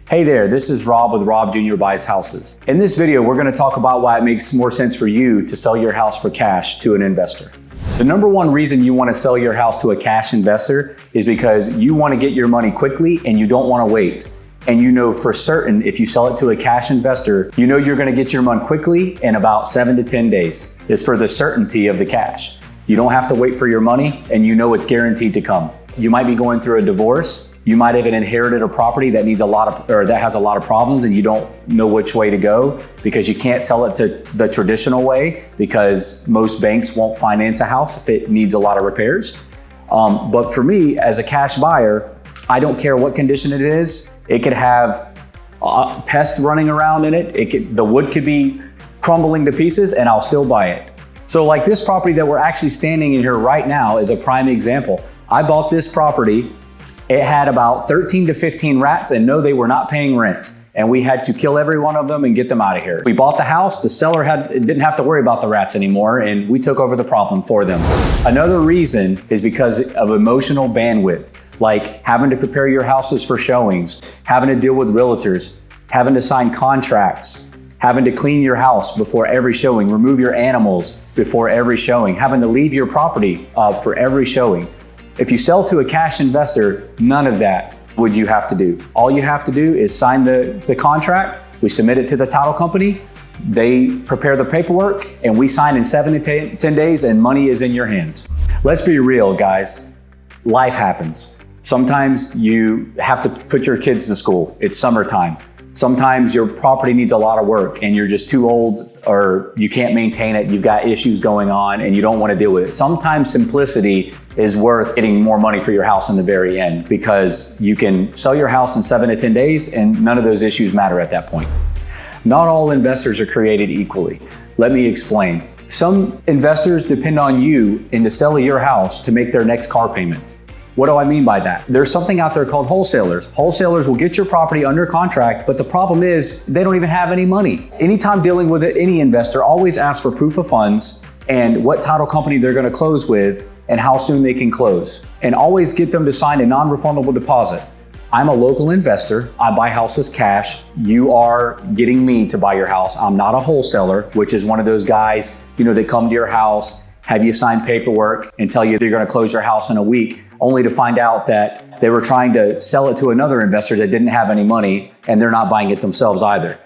Hey there, this is Rob with Rob Jr. Buys Houses. In this video, we're going to talk about why it makes more sense for you to sell your house for cash to an investor. The number one reason you want to sell your house to a cash investor is because you want to get your money quickly and you don't want to wait. And you know for certain if you sell it to a cash investor, you know you're going to get your money quickly in about 7 to 10 days. It's for the certainty of the cash. You don't have to wait for your money and you know it's guaranteed to come. You might be going through a divorce. You might have inherited a property that has a lot of problems and you don't know which way to go because you can't sell it to the traditional way because most banks won't finance a house if it needs a lot of repairs. But for me, as a cash buyer, I don't care what condition it is. It could have pests running around in it. The wood could be crumbling to pieces and I'll still buy it. So like this property that we're actually standing in here right now is a prime example. I bought this property. It had about 13 to 15 rats, and no, they were not paying rent. And we had to kill every one of them and get them out of here. We bought the house, the seller didn't have to worry about the rats anymore, and we took over the problem for them. Another reason is because of emotional bandwidth, like having to prepare your houses for showings, having to deal with realtors, having to sign contracts, having to clean your house before every showing, remove your animals before every showing, having to leave your property for every showing. If you sell to a cash investor, none of that would you have to do. All you have to do is sign the contract, we submit it to the title company, they prepare the paperwork, and we sign in 7 to 10 days and money is in your hands. Let's be real, guys. Life happens. Sometimes you have to put your kids to school. It's summertime. Sometimes your property needs a lot of work and you're just too old or you can't maintain it. You've got issues going on and you don't want to deal with it. Sometimes simplicity is worth getting more money for your house in the very end because you can sell your house in 7 to 10 days and none of those issues matter at that point. Not all investors are created equally. Let me explain. Some investors depend on you in the sale of your house to make their next car payment. What do I mean by that? There's something out there called wholesalers. Wholesalers will get your property under contract, but the problem is they don't even have any money. Anytime dealing with any investor, always ask for proof of funds and what title company they're going to close with and how soon they can close. And always get them to sign a non-refundable deposit. I'm a local investor. I buy houses cash. You are getting me to buy your house. I'm not a wholesaler, which is one of those guys, they come to your house, have you sign paperwork and tell you they're going to close your house in a week, only to find out that they were trying to sell it to another investor that didn't have any money and they're not buying it themselves either.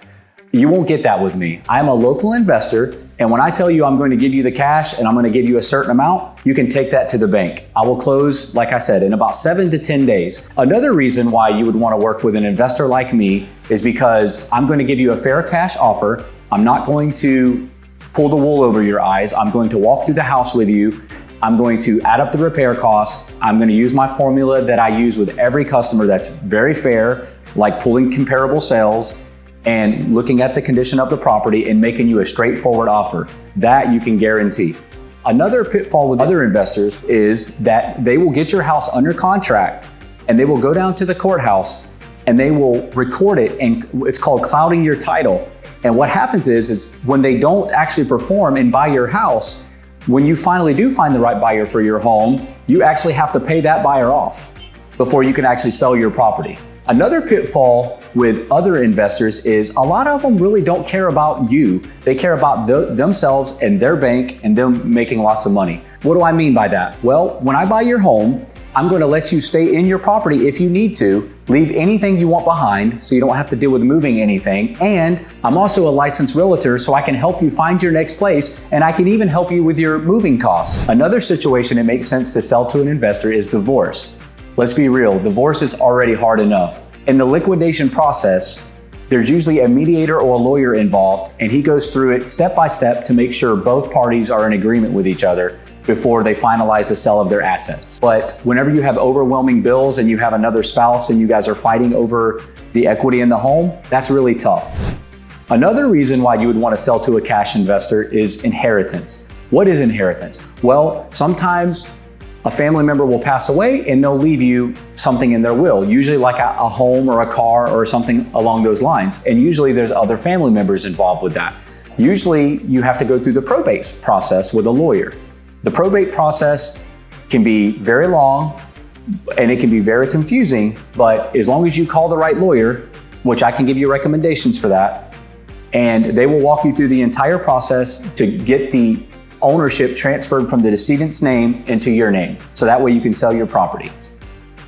You won't get that with me. I'm a local investor, and when I tell you I'm going to give you the cash and I'm going to give you a certain amount, you can take that to the bank. I will close, like I said, in about 7 to 10 days. Another reason why you would want to work with an investor like me is because I'm going to give you a fair cash offer. I'm not going to pull the wool over your eyes. I'm going to walk through the house with you. I'm going to add up the repair costs. I'm going to use my formula that I use with every customer that's very fair, like pulling comparable sales and looking at the condition of the property and making you a straightforward offer. That you can guarantee. Another pitfall with other investors is that they will get your house under contract and they will go down to the courthouse and they will record it, and it's called clouding your title. And what happens is when they don't actually perform and buy your house, when you finally do find the right buyer for your home, you actually have to pay that buyer off before you can actually sell your property. Another pitfall with other investors is a lot of them really don't care about you. They care about themselves and their bank and them making lots of money. What do I mean by that? Well, when I buy your home, I'm going to let you stay in your property if you need to, leave anything you want behind so you don't have to deal with moving anything. And I'm also a licensed realtor, so I can help you find your next place and I can even help you with your moving costs. Another situation it makes sense to sell to an investor is divorce. Let's be real, divorce is already hard enough. In the liquidation process, there's usually a mediator or a lawyer involved, and he goes through it step by step to make sure both parties are in agreement with each other before they finalize the sale of their assets. But whenever you have overwhelming bills and you have another spouse and you guys are fighting over the equity in the home, that's really tough. Another reason why you would want to sell to a cash investor is inheritance. What is inheritance? Well, sometimes a family member will pass away and they'll leave you something in their will, usually like a home or a car or something along those lines. And usually there's other family members involved with that. Usually you have to go through the probate process with a lawyer. The probate process can be very long and it can be very confusing, but as long as you call the right lawyer, which I can give you recommendations for that. And they will walk you through the entire process to get the ownership transferred from the decedent's name into your name. So that way you can sell your property.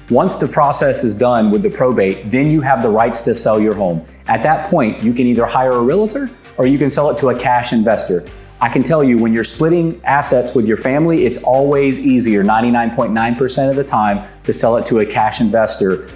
Once the process is done with the probate, then you have the rights to sell your home. At that point, you can either hire a realtor or you can sell it to a cash investor. I can tell you, when you're splitting assets with your family, it's always easier, 99.9% of the time, to sell it to a cash investor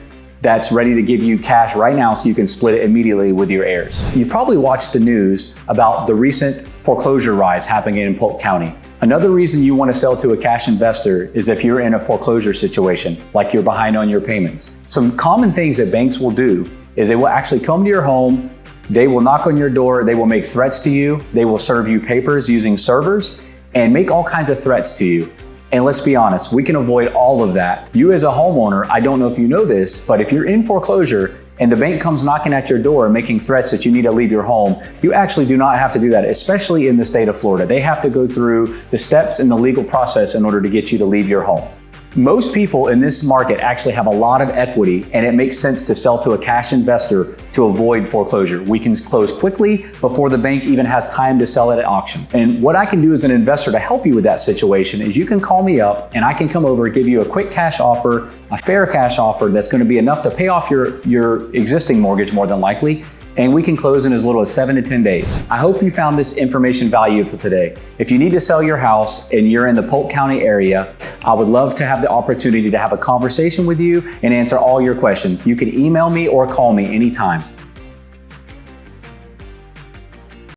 that's ready to give you cash right now so you can split it immediately with your heirs. You've probably watched the news about the recent foreclosure rise happening in Polk County. Another reason you want to sell to a cash investor is if you're in a foreclosure situation, like you're behind on your payments. Some common things that banks will do is they will actually come to your home, they will knock on your door, they will make threats to you, they will serve you papers using servers, and make all kinds of threats to you. And let's be honest, we can avoid all of that. You as a homeowner, I don't know if you know this, but if you're in foreclosure and the bank comes knocking at your door making threats that you need to leave your home, you actually do not have to do that, especially in the state of Florida. They have to go through the steps in the legal process in order to get you to leave your home. Most people in this market actually have a lot of equity, and it makes sense to sell to a cash investor to avoid foreclosure. We can close quickly before the bank even has time to sell it at auction. And what I can do as an investor to help you with that situation is you can call me up and I can come over and give you a quick cash offer, a fair cash offer that's going to be enough to pay off your existing mortgage more than likely, and we can close in as little as 7 to 10 days. I hope you found this information valuable today. If you need to sell your house and you're in the Polk County area, I would love to have the opportunity to have a conversation with you and answer all your questions. You can email me or call me anytime.